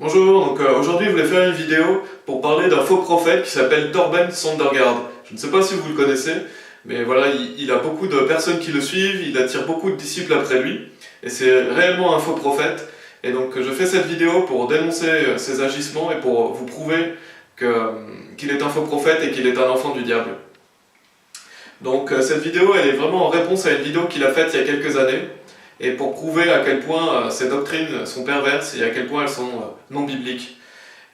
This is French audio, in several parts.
Bonjour, aujourd'hui je voulais faire une vidéo pour parler d'un faux prophète qui s'appelle Torben Søndergaard. Je ne sais pas si vous le connaissez, mais voilà, il a beaucoup de personnes qui le suivent, il attire beaucoup de disciples après lui, et c'est réellement un faux prophète. Et donc je fais cette vidéo pour dénoncer ses agissements et pour vous prouver qu'il est un faux prophète et qu'il est un enfant du diable. Donc cette vidéo elle est vraiment en réponse à une vidéo qu'il a faite il y a quelques années, et pour prouver à quel point ces doctrines sont perverses et à quel point elles sont non bibliques.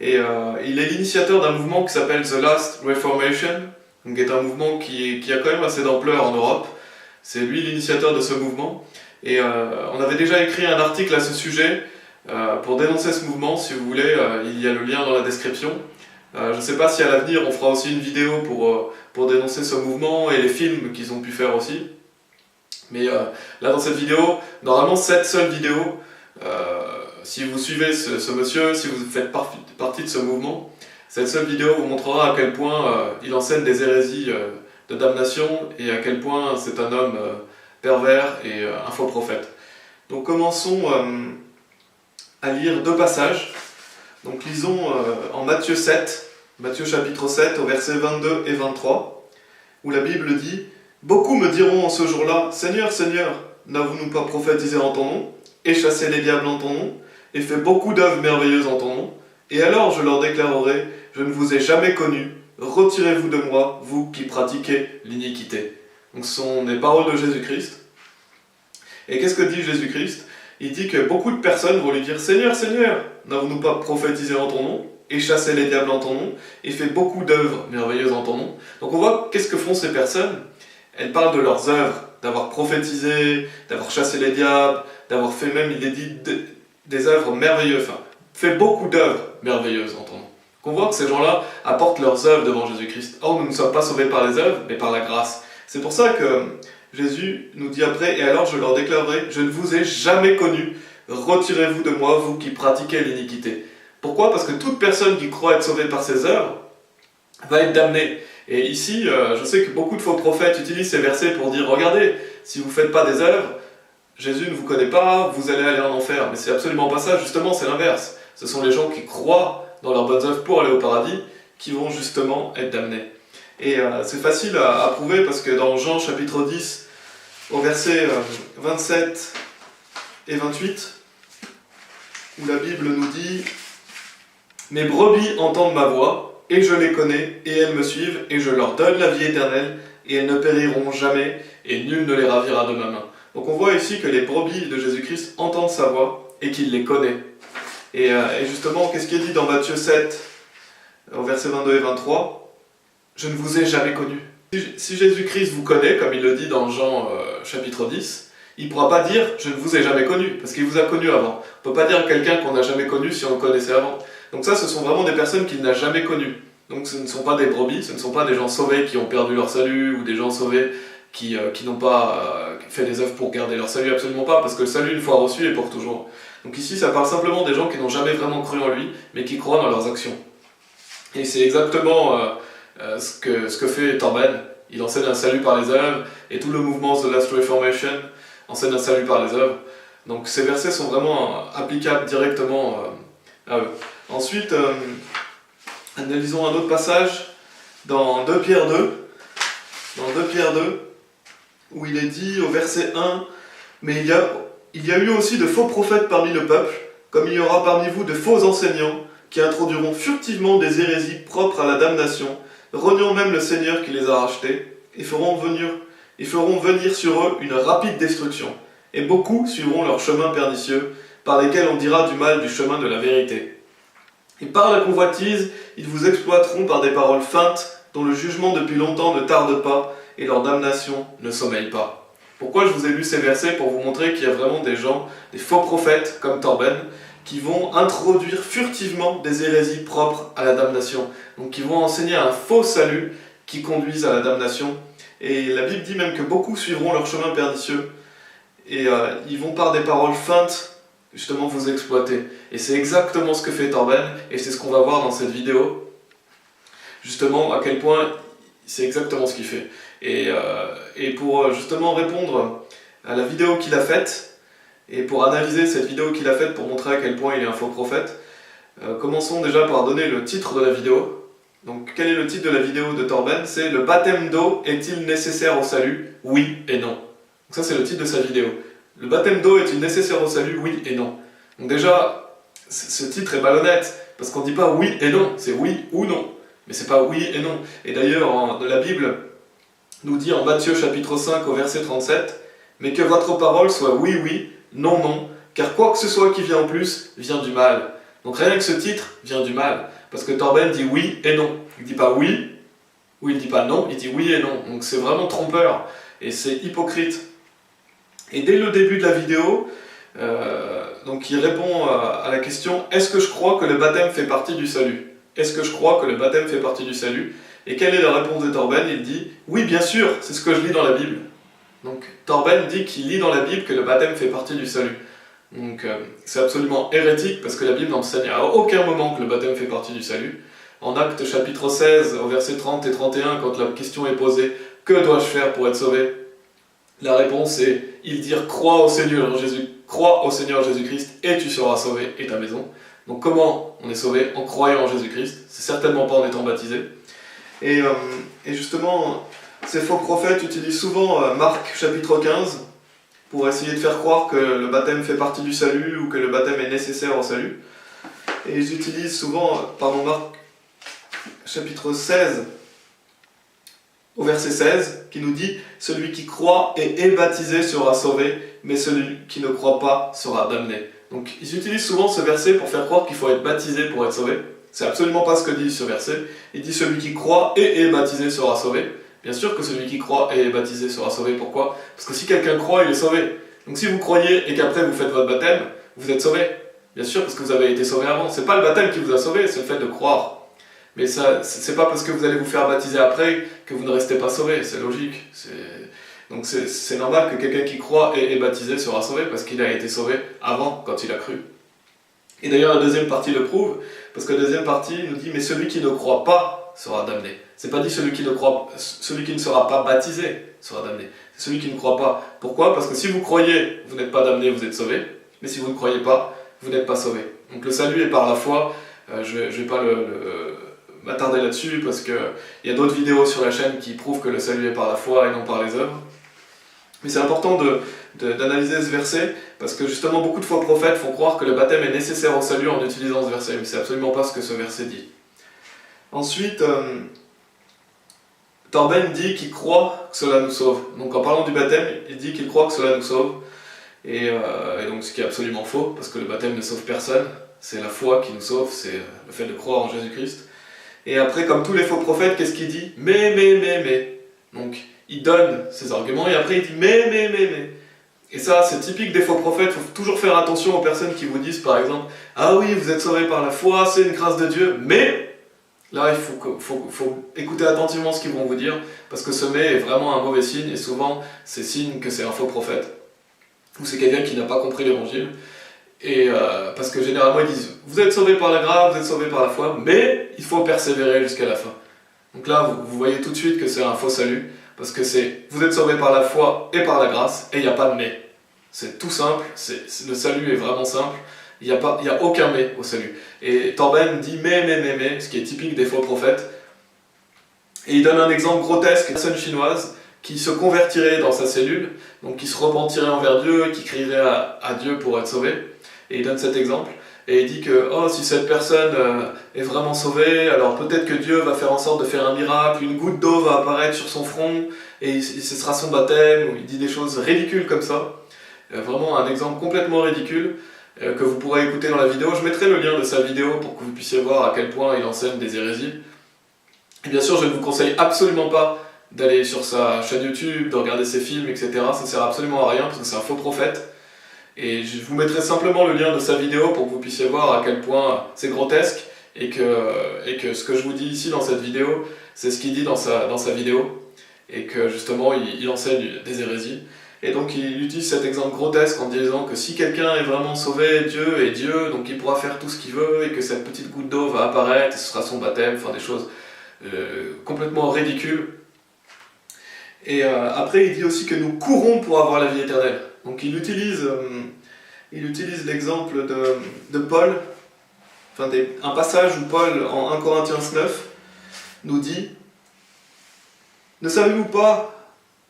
Et il est l'initiateur d'un mouvement qui s'appelle The Last Reformation, donc qui est un mouvement qui a quand même assez d'ampleur en Europe. C'est lui l'initiateur de ce mouvement. Et on avait déjà écrit un article à ce sujet pour dénoncer ce mouvement. Si vous voulez, il y a le lien dans la description. Je ne sais pas si à l'avenir on fera aussi une vidéo pour dénoncer ce mouvement et les films qu'ils ont pu faire aussi. Mais là dans cette vidéo, normalement cette seule vidéo, si vous suivez ce monsieur, si vous faites partie de ce mouvement, cette seule vidéo vous montrera à quel point il enseigne des hérésies de damnation et à quel point c'est un homme pervers et un faux prophète. Donc commençons à lire deux passages. Donc lisons en Matthieu 7, Matthieu chapitre 7 au verset 22 et 23, où la Bible dit « Beaucoup me diront en ce jour-là, Seigneur, Seigneur, n'avons-nous pas prophétisé en ton nom, et chassé les diables en ton nom, et fait beaucoup d'œuvres merveilleuses en ton nom? Et alors je leur déclarerai, je ne vous ai jamais connu, retirez-vous de moi, vous qui pratiquez l'iniquité. » Donc ce sont les paroles de Jésus-Christ. Et qu'est-ce que dit Jésus-Christ? Il dit que beaucoup de personnes vont lui dire « Seigneur, Seigneur, n'avons-nous pas prophétisé en ton nom, et chassé les diables en ton nom, et fait beaucoup d'œuvres merveilleuses en ton nom? » Donc on voit qu'est-ce que font ces personnes. Elles parlent de leurs œuvres, d'avoir prophétisé, d'avoir chassé les diables, d'avoir fait même, il est dit, des œuvres merveilleuses, enfin, fait beaucoup d'œuvres merveilleuses en ton nom. Donc on voit que ces gens-là apportent leurs œuvres devant Jésus-Christ. Or, nous ne sommes pas sauvés par les œuvres, mais par la grâce. C'est pour ça que Jésus nous dit après, et alors je leur déclarerai, je ne vous ai jamais connu, retirez-vous de moi, vous qui pratiquez l'iniquité. Pourquoi? Parce que toute personne qui croit être sauvée par ses œuvres va être damnée. Et ici, je sais que beaucoup de faux prophètes utilisent ces versets pour dire « Regardez, si vous ne faites pas des œuvres, Jésus ne vous connaît pas, vous allez aller en enfer. » Mais c'est absolument pas ça, justement, c'est l'inverse. Ce sont les gens qui croient dans leurs bonnes œuvres pour aller au paradis qui vont justement être damnés. Et c'est facile à prouver parce que dans Jean chapitre 10, au verset 27 et 28, où la Bible nous dit « Mes brebis entendent ma voix, et je les connais, et elles me suivent, et je leur donne la vie éternelle, et elles ne périront jamais, et nul ne les ravira de ma main. » Donc on voit ici que les brebis de Jésus-Christ entendent sa voix, et qu'il les connaît. Et justement, qu'est-ce qui est dit dans Matthieu 7, au verset 22 et 23 ? « Je ne vous ai jamais connu. » Si Jésus-Christ vous connaît, comme il le dit dans Jean chapitre 10, il ne pourra pas dire « Je ne vous ai jamais connu », parce qu'il vous a connu avant. On ne peut pas dire à quelqu'un qu'on n'a jamais connu si on le connaissait avant. Donc ça, ce sont vraiment des personnes qu'il n'a jamais connues. Donc ce ne sont pas des brebis, ce ne sont pas des gens sauvés qui ont perdu leur salut, ou des gens sauvés qui n'ont pas fait des œuvres pour garder leur salut, absolument pas, parce que le salut, une fois reçu, est pour toujours. Donc ici, ça parle simplement des gens qui n'ont jamais vraiment cru en lui, mais qui croient dans leurs actions. Et c'est exactement ce que fait Torben. Il enseigne un salut par les œuvres, et tout le mouvement The Last Reformation enseigne un salut par les œuvres. Donc ces versets sont vraiment applicables directement à eux. Ensuite, analysons un autre passage dans 2 Pierre 2, où il est dit au verset 1, « Mais il y a eu aussi de faux prophètes parmi le peuple, comme il y aura parmi vous de faux enseignants, qui introduiront furtivement des hérésies propres à la damnation, reniant même le Seigneur qui les a rachetés, et feront venir sur eux une rapide destruction. Et beaucoup suivront leur chemin pernicieux, par lesquels on dira du mal du chemin de la vérité. Et par la convoitise, ils vous exploiteront par des paroles feintes, dont le jugement depuis longtemps ne tarde pas, et leur damnation ne sommeille pas. » Pourquoi je vous ai lu ces versets? Pour vous montrer qu'il y a vraiment des gens, des faux prophètes comme Torben, qui vont introduire furtivement des hérésies propres à la damnation. Donc qui vont enseigner un faux salut qui conduise à la damnation. Et la Bible dit même que beaucoup suivront leur chemin pernicieux, et ils vont par des paroles feintes justement vous exploiter. Et c'est exactement ce que fait Torben, et c'est ce qu'on va voir dans cette vidéo. Justement, à quel point c'est exactement ce qu'il fait. Et pour justement répondre à la vidéo qu'il a faite, et pour analyser cette vidéo qu'il a faite pour montrer à quel point il est un faux prophète, Commençons déjà par donner le titre de la vidéo. Donc quel est le titre de la vidéo de Torben? C'est « Le baptême d'eau est-il nécessaire au salut? Oui et non ». Donc ça c'est le titre de sa vidéo. Le baptême d'eau est-il nécessaire au salut? Oui et non. Donc déjà, ce titre est malhonnête, parce qu'on ne dit pas oui et non, c'est oui ou non. Mais c'est pas oui et non. Et d'ailleurs, la Bible nous dit en Matthieu chapitre 5 au verset 37, « Mais que votre parole soit oui, oui, non, non, car quoi que ce soit qui vient en plus, vient du mal. » Donc rien que ce titre vient du mal, parce que Torben dit oui et non. Il ne dit pas oui, ou il ne dit pas non, il dit oui et non. Donc c'est vraiment trompeur, et c'est hypocrite. Et dès le début de la vidéo, donc il répond à la question « Est-ce que je crois que le baptême fait partie du salut ?» Est-ce que je crois que le baptême fait partie du salut? Et quelle est la réponse de Torben? Il dit « Oui, bien sûr, c'est ce que je lis dans la Bible. » Donc Torben dit qu'il lit dans la Bible que le baptême fait partie du salut. Donc c'est absolument hérétique parce que la Bible n'enseigne à aucun moment que le baptême fait partie du salut. En Actes chapitre 16, au verset 30 et 31, quand la question est posée « Que dois-je faire pour être sauvé ?» La réponse est « Ils dirent crois au Seigneur Jésus-Christ et tu seras sauvé et ta maison. » Donc comment on est sauvé? En croyant en Jésus-Christ, c'est certainement pas en étant baptisé. Et justement, ces faux prophètes utilisent souvent Marc chapitre 15 pour essayer de faire croire que le baptême fait partie du salut ou que le baptême est nécessaire au salut. Et ils utilisent souvent, Marc chapitre 16, au verset 16, qui nous dit « Celui qui croit et est baptisé sera sauvé, mais celui qui ne croit pas sera damné. » Donc ils utilisent souvent ce verset pour faire croire qu'il faut être baptisé pour être sauvé. C'est absolument pas ce que dit ce verset. Il dit « Celui qui croit et est baptisé sera sauvé ». Bien sûr que celui qui croit et est baptisé sera sauvé. Pourquoi? Parce que si quelqu'un croit, il est sauvé. Donc si vous croyez et qu'après vous faites votre baptême, vous êtes sauvé. Bien sûr, parce que vous avez été sauvé avant. C'est pas le baptême qui vous a sauvé, c'est le fait de croire. Mais ça, c'est pas parce que vous allez vous faire baptiser après que vous ne restez pas sauvé. C'est logique. Donc c'est normal que quelqu'un qui croit et est baptisé sera sauvé parce qu'il a été sauvé avant, quand il a cru. Et d'ailleurs la deuxième partie le prouve, parce que la deuxième partie nous dit « Mais celui qui ne croit pas sera damné ». C'est pas dit celui qui ne sera pas baptisé sera damné. C'est celui qui ne croit pas. Pourquoi? Parce que si vous croyez, vous n'êtes pas damné, vous êtes sauvé. Mais si vous ne croyez pas, vous n'êtes pas sauvé. Donc le salut est par la foi. Je vais pas m'attarder là-dessus parce qu'il y a d'autres vidéos sur la chaîne qui prouvent que le salut est par la foi et non par les œuvres. Mais c'est important d'analyser ce verset parce que justement beaucoup de faux prophètes font croire que le baptême est nécessaire au salut en utilisant ce verset. Mais c'est absolument pas ce que ce verset dit. Ensuite, Torben dit qu'il croit que cela nous sauve. Donc en parlant du baptême, il dit qu'il croit que cela nous sauve. Et donc ce qui est absolument faux, parce que le baptême ne sauve personne. C'est la foi qui nous sauve, c'est le fait de croire en Jésus-Christ. Et après, comme tous les faux prophètes, qu'est-ce qu'il dit? Mais. Donc il donne ses arguments et après il dit mais. Et ça, c'est typique des faux prophètes. Il faut toujours faire attention aux personnes qui vous disent par exemple « Ah oui, vous êtes sauvés par la foi, c'est une grâce de Dieu, mais... » Là, il faut écouter attentivement ce qu'ils vont vous dire, parce que ce « mais » est vraiment un mauvais signe, et souvent, c'est signe que c'est un faux prophète, ou c'est quelqu'un qui n'a pas compris l'évangile, et parce que généralement, ils disent « Vous êtes sauvés par la grâce, vous êtes sauvés par la foi, mais il faut persévérer jusqu'à la fin. » Donc là, vous voyez tout de suite que c'est un faux salut, parce que c'est « Vous êtes sauvés par la foi et par la grâce, et il n'y a pas de « mais ». C'est tout simple, le salut est vraiment simple. Il n'y a aucun « mais » au salut. Et Torben dit « mais », ce qui est typique des faux prophètes. Et il donne un exemple grotesque, une personne chinoise qui se convertirait dans sa cellule, donc qui se repentirait envers Dieu, qui crierait à Dieu pour être sauvé. Et il donne cet exemple. Et il dit que si cette personne est vraiment sauvée, alors peut-être que Dieu va faire en sorte de faire un miracle, une goutte d'eau va apparaître sur son front, et ce sera son baptême, ou il dit des choses ridicules comme ça. Vraiment un exemple complètement ridicule. Que vous pourrez écouter dans la vidéo. Je mettrai le lien de sa vidéo pour que vous puissiez voir à quel point il enseigne des hérésies. Et bien sûr, je ne vous conseille absolument pas d'aller sur sa chaîne YouTube, de regarder ses films, etc. Ça ne sert absolument à rien parce que c'est un faux prophète. Et je vous mettrai simplement le lien de sa vidéo pour que vous puissiez voir à quel point c'est grotesque et que ce que je vous dis ici dans cette vidéo, c'est ce qu'il dit dans sa vidéo. Et que justement, il enseigne des hérésies. Et donc il utilise cet exemple grotesque en disant que si quelqu'un est vraiment sauvé, Dieu est Dieu, donc il pourra faire tout ce qu'il veut, et que cette petite goutte d'eau va apparaître, et ce sera son baptême, enfin des choses complètement ridicules. Et après il dit aussi que nous courons pour avoir la vie éternelle. Donc il utilise l'exemple de Paul, un passage où Paul, en 1 Corinthiens 9, nous dit « Ne savez-vous pas,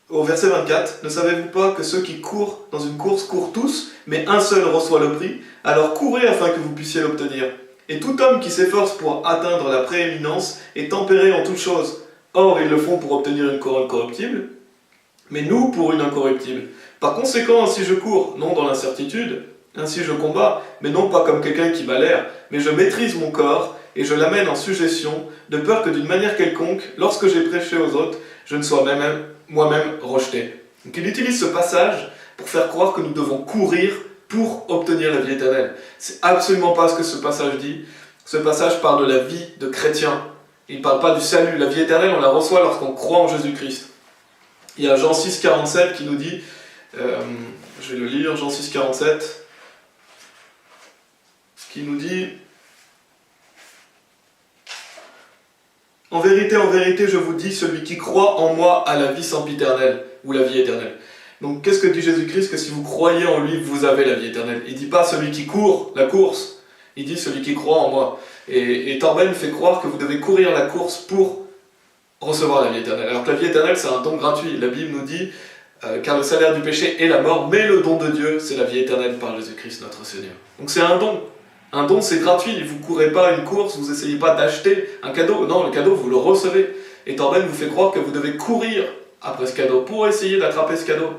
au verset 24, ne savez-vous pas que ceux qui courent dans une course courent tous, mais un seul reçoit le prix? Alors courez afin que vous puissiez l'obtenir. Et tout homme qui s'efforce pour atteindre la prééminence est tempéré en toutes choses. Or, ils le font pour obtenir une couronne corruptible, mais nous pour une incorruptible. Par conséquent, ainsi je cours, non dans l'incertitude, ainsi je combats, mais non pas comme quelqu'un qui bat l'air, mais je maîtrise mon corps, et je l'amène en sujétion, de peur que d'une manière quelconque, lorsque j'ai prêché aux autres, je ne sois moi-même rejeté. » Donc il utilise ce passage pour faire croire que nous devons courir pour obtenir la vie éternelle. C'est absolument pas ce que ce passage dit. Ce passage parle de la vie de chrétien. Il ne parle pas du salut. La vie éternelle, on la reçoit lorsqu'on croit en Jésus-Christ. Il y a Jean 6, 47 qui nous dit, je vais le lire, Jean 6, 47, qui nous dit « En vérité, je vous dis, celui qui croit en moi a la vie sempiternelle, ou la vie éternelle. » Donc qu'est-ce que dit Jésus-Christ? Que si vous croyez en lui, vous avez la vie éternelle. Il ne dit pas celui qui court la course, il dit celui qui croit en moi. Et Torben fait croire que vous devez courir la course pour recevoir la vie éternelle. Alors que la vie éternelle, c'est un don gratuit. La Bible nous dit car le salaire du péché est la mort, mais le don de Dieu, c'est la vie éternelle par Jésus-Christ notre Seigneur. Donc c'est un don. Un don, c'est gratuit. Vous ne courez pas une course, vous n'essayez pas d'acheter un cadeau. Non, le cadeau, vous le recevez. Et Torben vous fait croire que vous devez courir après ce cadeau, pour essayer d'attraper ce cadeau,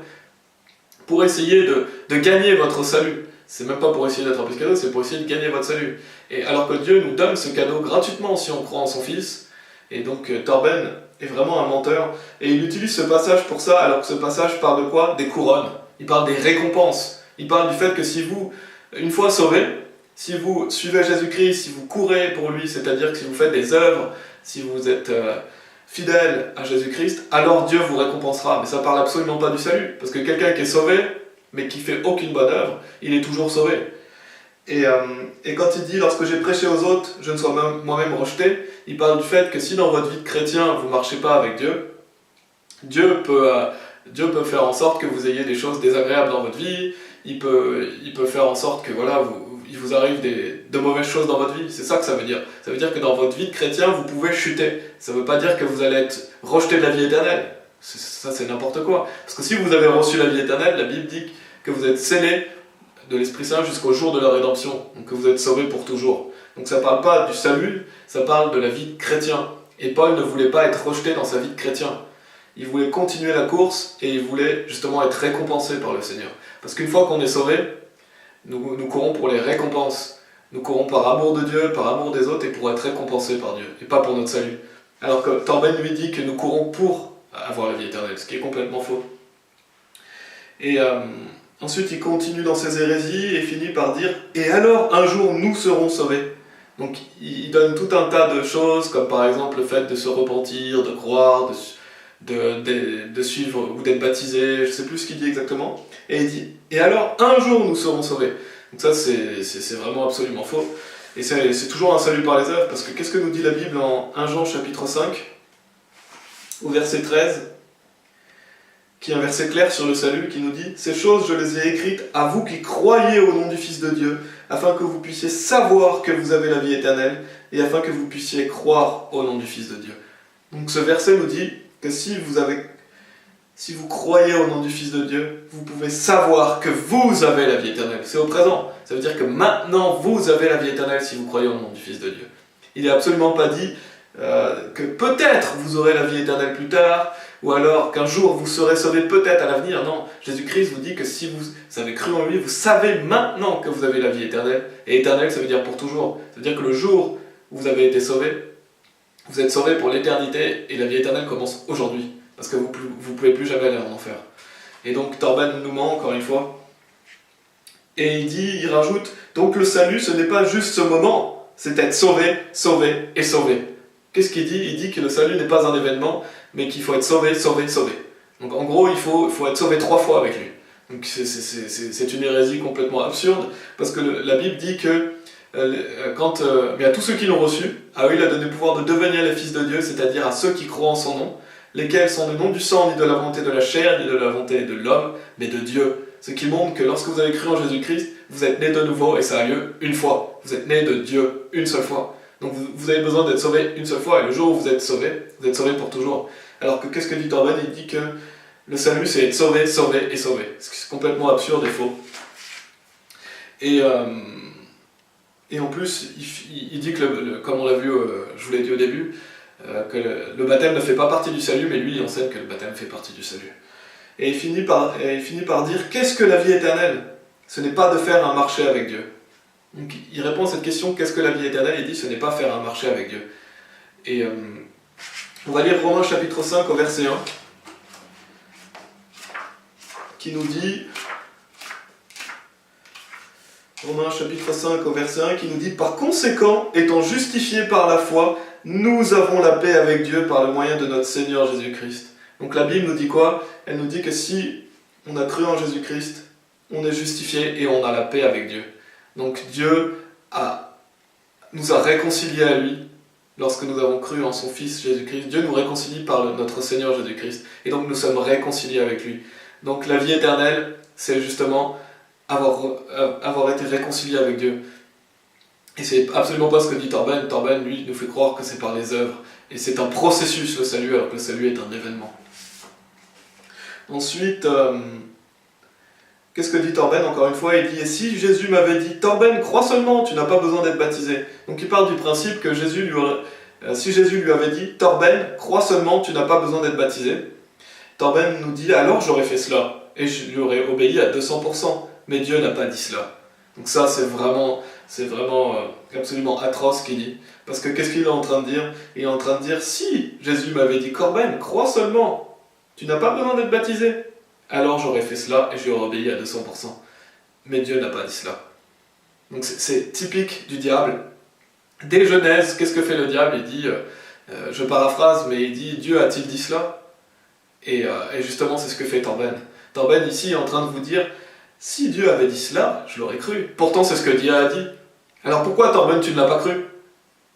pour essayer de gagner votre salut. C'est même pas pour essayer d'attraper ce cadeau, c'est pour essayer de gagner votre salut. Et alors que Dieu nous donne ce cadeau gratuitement si on croit en son Fils. Et donc Torben est vraiment un menteur. Et il utilise ce passage pour ça, alors que ce passage parle de quoi? Des couronnes. Il parle des récompenses. Il parle du fait que si vous, une fois sauvés, si vous suivez Jésus-Christ, si vous courez pour lui, c'est-à-dire que si vous faites des œuvres, si vous êtes fidèle à Jésus-Christ, alors Dieu vous récompensera. Mais ça parle absolument pas du salut. Parce que quelqu'un qui est sauvé, mais qui fait aucune bonne œuvre, il est toujours sauvé. Et quand il dit « Lorsque j'ai prêché aux autres, je ne sois moi-même rejeté », il parle du fait que si dans votre vie de chrétien, vous ne marchez pas avec Dieu, Dieu peut faire en sorte que vous ayez des choses désagréables dans votre vie, il peut faire en sorte que voilà, il vous arrive de mauvaises choses dans votre vie. C'est ça que ça veut dire. Ça veut dire que dans votre vie de chrétien, vous pouvez chuter. Ça ne veut pas dire que vous allez être rejeté de la vie éternelle. Ça, c'est n'importe quoi. Parce que si vous avez reçu la vie éternelle, la Bible dit que vous êtes scellés de l'Esprit Saint jusqu'au jour de la rédemption. Donc que vous êtes sauvés pour toujours. Donc ça ne parle pas du salut, ça parle de la vie de chrétien. Et Paul ne voulait pas être rejeté dans sa vie de chrétien. Il voulait continuer la course et il voulait justement être récompensé par le Seigneur. Parce qu'une fois qu'on est sauvé, nous courons pour les récompenses. Nous courons par amour de Dieu, par amour des autres et pour être récompensés par Dieu, et pas pour notre salut. Alors que Torben lui dit que nous courons pour avoir la vie éternelle, ce qui est complètement faux. Et ensuite il continue dans ses hérésies et finit par dire « Et alors un jour nous serons sauvés ». Donc il donne tout un tas de choses, comme par exemple le fait de se repentir, de croire, de suivre ou d'être baptisé, je ne sais plus ce qu'il dit exactement. Et il dit « Et alors un jour nous serons sauvés ». Donc ça c'est vraiment absolument faux. Et c'est toujours un salut par les œuvres, parce que qu'est-ce que nous dit la Bible en 1 Jean chapitre 5, au verset 13, qui est un verset clair sur le salut, qui nous dit « Ces choses je les ai écrites à vous qui croyez au nom du Fils de Dieu, afin que vous puissiez savoir que vous avez la vie éternelle, et afin que vous puissiez croire au nom du Fils de Dieu. » Donc ce verset nous dit que si vous croyez au nom du Fils de Dieu, vous pouvez savoir que vous avez la vie éternelle. C'est au présent. Ça veut dire que maintenant, vous avez la vie éternelle si vous croyez au nom du Fils de Dieu. Il n'est absolument pas dit que peut-être vous aurez la vie éternelle plus tard, ou alors qu'un jour vous serez sauvés peut-être à l'avenir. Non, Jésus-Christ vous dit que si vous avez cru en lui, vous savez maintenant que vous avez la vie éternelle. Et éternelle, ça veut dire pour toujours. Ça veut dire que le jour où vous avez été sauvés, vous êtes sauvés pour l'éternité, et la vie éternelle commence aujourd'hui. Parce que vous ne pouvez plus jamais aller en enfer. Et donc Torben nous ment encore une fois. Et il rajoute, donc le salut ce n'est pas juste ce moment, c'est être sauvé, sauvé et sauvé. Qu'est-ce qu'il dit? Il dit que le salut n'est pas un événement, mais qu'il faut être sauvé, sauvé, sauvé. Donc en gros, il faut être sauvé 3 fois avec lui. Donc c'est une hérésie complètement absurde, parce que la Bible dit que mais à tous ceux qui l'ont reçu, à eux il a donné le pouvoir de devenir les fils de Dieu, c'est-à-dire à ceux qui croient en son nom, lesquels sont non du sang, ni de la volonté de la chair, ni de la volonté de l'homme, mais de Dieu. Ce qui montre que lorsque vous avez cru en Jésus-Christ, vous êtes né de nouveau et ça a lieu une fois. Vous êtes né de Dieu une seule fois. Donc vous avez besoin d'être sauvé une seule fois et le jour où vous êtes sauvé pour toujours. Alors que qu'est-ce que dit Torben? Il dit que le salut c'est être sauvé, sauvé et sauvé. Ce qui est complètement absurde et faux. Et en plus, il dit que, comme on l'a vu, je vous l'ai dit au début, que le baptême ne fait pas partie du salut, mais lui il enseigne que le baptême fait partie du salut. Et il finit par dire, qu'est-ce que la vie éternelle? Ce n'est pas de faire un marché avec Dieu. Donc il répond à cette question, qu'est-ce que la vie éternelle? Il dit, ce n'est pas faire un marché avec Dieu. Et on va lire Romains chapitre 5 au verset 1, qui nous dit, Romains chapitre 5 au verset 1, qui nous dit, par conséquent, étant justifiés par la foi, nous avons la paix avec Dieu par le moyen de notre Seigneur Jésus-Christ. Donc la Bible nous dit quoi? Elle nous dit que si on a cru en Jésus-Christ, on est justifié et on a la paix avec Dieu. Donc Dieu nous a réconciliés à lui lorsque nous avons cru en son Fils Jésus-Christ. Dieu nous réconcilie par notre Seigneur Jésus-Christ. Et donc nous sommes réconciliés avec lui. Donc la vie éternelle, c'est justement avoir été réconcilié avec Dieu. Et c'est absolument pas ce que dit Torben. Torben, lui, nous fait croire que c'est par les œuvres. Et c'est un processus, le salut, alors que le salut est un événement. Ensuite, qu'est-ce que dit Torben? Encore une fois, il dit, et si Jésus m'avait dit, Torben, crois seulement, tu n'as pas besoin d'être baptisé. Donc il part du principe que si Jésus lui avait dit, Torben, crois seulement, tu n'as pas besoin d'être baptisé. Torben nous dit, alors j'aurais fait cela, et je lui aurais obéi à 200%. Mais Dieu n'a pas dit cela. Donc ça, c'est vraiment absolument atroce ce qu'il dit. Parce que qu'est-ce qu'il est en train de dire? Il est en train de dire, si Jésus m'avait dit, Corben, crois seulement, tu n'as pas besoin d'être baptisé, alors j'aurais fait cela et j'aurais obéi à 200%. Mais Dieu n'a pas dit cela. Donc c'est typique du diable. Dès Genèse, qu'est-ce que fait le diable? Il dit, je paraphrase, mais il dit, Dieu a-t-il dit cela? Et justement, c'est ce que fait Torben. Torben, ici, est en train de vous dire, si Dieu avait dit cela, je l'aurais cru. Pourtant, c'est ce que Dieu a dit. Alors pourquoi, Torben, tu ne l'as pas cru?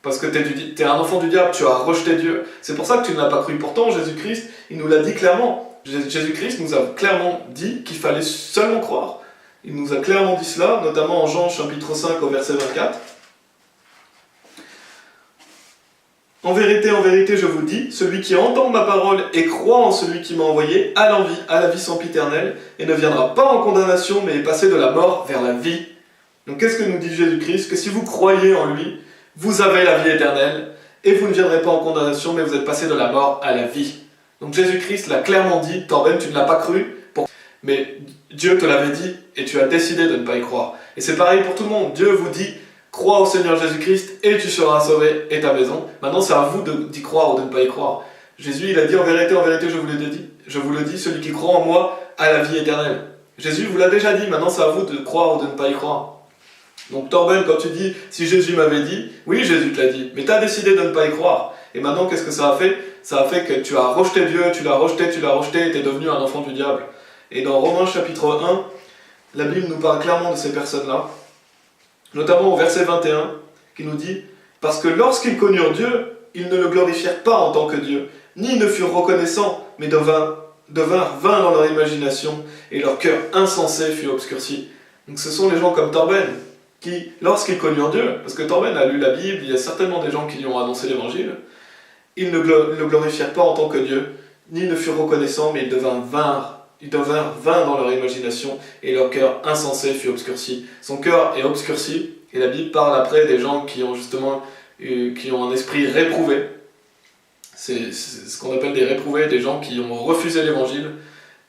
Parce que t'es un enfant du diable, tu as rejeté Dieu. C'est pour ça que tu ne l'as pas cru. Pourtant, Jésus-Christ, il nous l'a dit clairement. Jésus-Christ nous a clairement dit qu'il fallait seulement croire. Il nous a clairement dit cela, notamment en Jean chapitre 5 au verset 24. En vérité, je vous dis, celui qui entend ma parole et croit en celui qui m'a envoyé a la vie sempiternelle et ne viendra pas en condamnation, mais est passé de la mort vers la vie. Donc qu'est-ce que nous dit Jésus-Christ? Que si vous croyez en lui, vous avez la vie éternelle et vous ne viendrez pas en condamnation, mais vous êtes passé de la mort à la vie. Donc Jésus-Christ l'a clairement dit, Torben, tu ne l'as pas cru, mais Dieu te l'avait dit et tu as décidé de ne pas y croire. Et c'est pareil pour tout le monde, Dieu vous dit, crois au Seigneur Jésus-Christ et tu seras sauvé et ta maison. Maintenant, c'est à vous d'y croire ou de ne pas y croire. Jésus, il a dit, en vérité, je vous le dis, celui qui croit en moi a la vie éternelle. Jésus vous l'a déjà dit, maintenant c'est à vous de croire ou de ne pas y croire. Donc Torben, quand tu dis, si Jésus m'avait dit, oui, Jésus te l'a dit, mais tu as décidé de ne pas y croire. Et maintenant, qu'est-ce que ça a fait? Ça a fait que tu as rejeté Dieu, tu l'as rejeté, et tu es devenu un enfant du diable. Et dans Romains chapitre 1, la Bible nous parle clairement de ces personnes-là, notamment au verset 21, qui nous dit « Parce que lorsqu'ils connurent Dieu, ils ne le glorifièrent pas en tant que Dieu, ni ne furent reconnaissants, mais devinrent vains dans leur imagination, et leur cœur insensé fut obscurci. » Donc ce sont les gens comme Torben, qui, lorsqu'ils connurent Dieu, parce que Torben a lu la Bible, il y a certainement des gens qui lui ont annoncé l'évangile, ils ne le glorifièrent pas en tant que Dieu, ni ne furent reconnaissants, mais ils devinrent vains dans leur imagination, et leur cœur insensé fut obscurci. Son cœur est obscurci, et la Bible parle après des gens qui ont justement un esprit réprouvé. C'est ce qu'on appelle des réprouvés, des gens qui ont refusé l'évangile,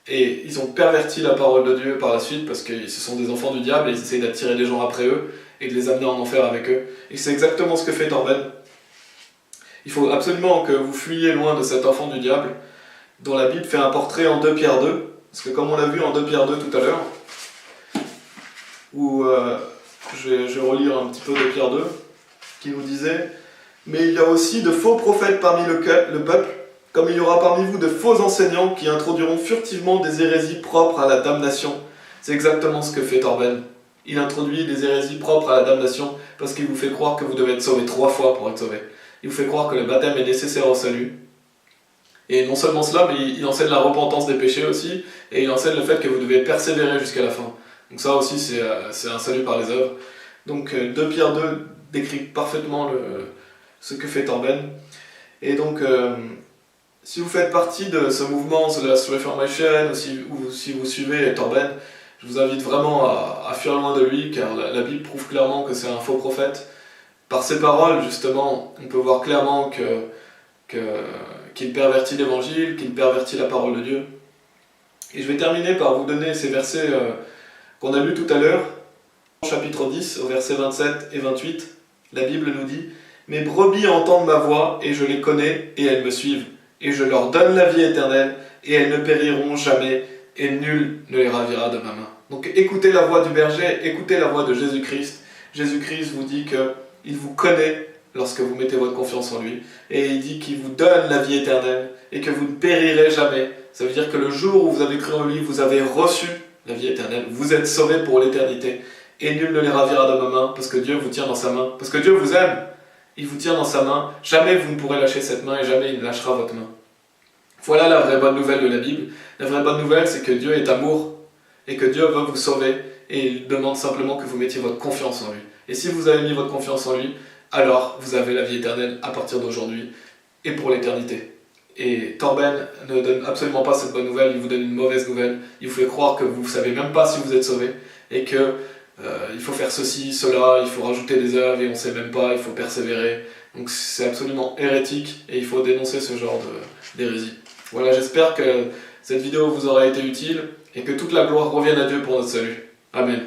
et ils ont perverti la parole de Dieu par la suite, parce que ce sont des enfants du diable, et ils essayent d'attirer les gens après eux, et de les amener en enfer avec eux. Et c'est exactement ce que fait Torben. Il faut absolument que vous fuyiez loin de cet enfant du diable, dont la Bible fait un portrait en 2 Pierre 2, parce que comme on l'a vu en 2 Pierre 2 tout à l'heure, où je vais relire un petit peu 2 Pierre 2, qui nous disait « Mais il y a aussi de faux prophètes parmi le peuple, comme il y aura parmi vous de faux enseignants qui introduiront furtivement des hérésies propres à la damnation. » C'est exactement ce que fait Torben. Il introduit des hérésies propres à la damnation, parce qu'il vous fait croire que vous devez être sauvé 3 fois pour être sauvé. Il vous fait croire que le baptême est nécessaire au salut. Et non seulement cela, mais il enseigne la repentance des péchés aussi, et il enseigne le fait que vous devez persévérer jusqu'à la fin. Donc ça aussi c'est un salut par les œuvres. Donc 2 Pierre 2 décrit parfaitement ce que fait Torben. Et donc si vous faites partie de ce mouvement The Last Reformation ou si vous suivez Torben, je vous invite vraiment à fuir loin de lui, car la Bible prouve clairement que c'est un faux prophète. Par ses paroles, justement, on peut voir clairement qu'il pervertit l'évangile, qu'il pervertit la parole de Dieu. Et je vais terminer par vous donner ces versets qu'on a lus tout à l'heure. Chapitre 10, au verset 27 et 28, la Bible nous dit « Mes brebis entendent ma voix, et je les connais, et elles me suivent. Et je leur donne la vie éternelle, et elles ne périront jamais, et nul ne les ravira de ma main. » Donc écoutez la voix du berger, écoutez la voix de Jésus-Christ. Jésus-Christ vous dit qu'il vous connaît lorsque vous mettez votre confiance en lui. Et il dit qu'il vous donne la vie éternelle, et que vous ne périrez jamais. Ça veut dire que le jour où vous avez cru en lui, vous avez reçu la vie éternelle. Vous êtes sauvés pour l'éternité. Et nul ne les ravira de ma main, parce que Dieu vous tient dans sa main. Parce que Dieu vous aime. Il vous tient dans sa main. Jamais vous ne pourrez lâcher cette main, et jamais il ne lâchera votre main. Voilà la vraie bonne nouvelle de la Bible. La vraie bonne nouvelle, c'est que Dieu est amour, et que Dieu veut vous sauver, et il demande simplement que vous mettiez votre confiance en lui. Et si vous avez mis votre confiance en lui, alors vous avez la vie éternelle à partir d'aujourd'hui, et pour l'éternité. Et Torben ne donne absolument pas cette bonne nouvelle, il vous donne une mauvaise nouvelle. Il vous fait croire que vous ne savez même pas si vous êtes sauvé, et que il faut faire ceci, cela, il faut rajouter des œuvres, et on ne sait même pas, il faut persévérer. Donc c'est absolument hérétique, et il faut dénoncer ce genre d'hérésie. Voilà, j'espère que cette vidéo vous aura été utile, et que toute la gloire revienne à Dieu pour notre salut. Amen.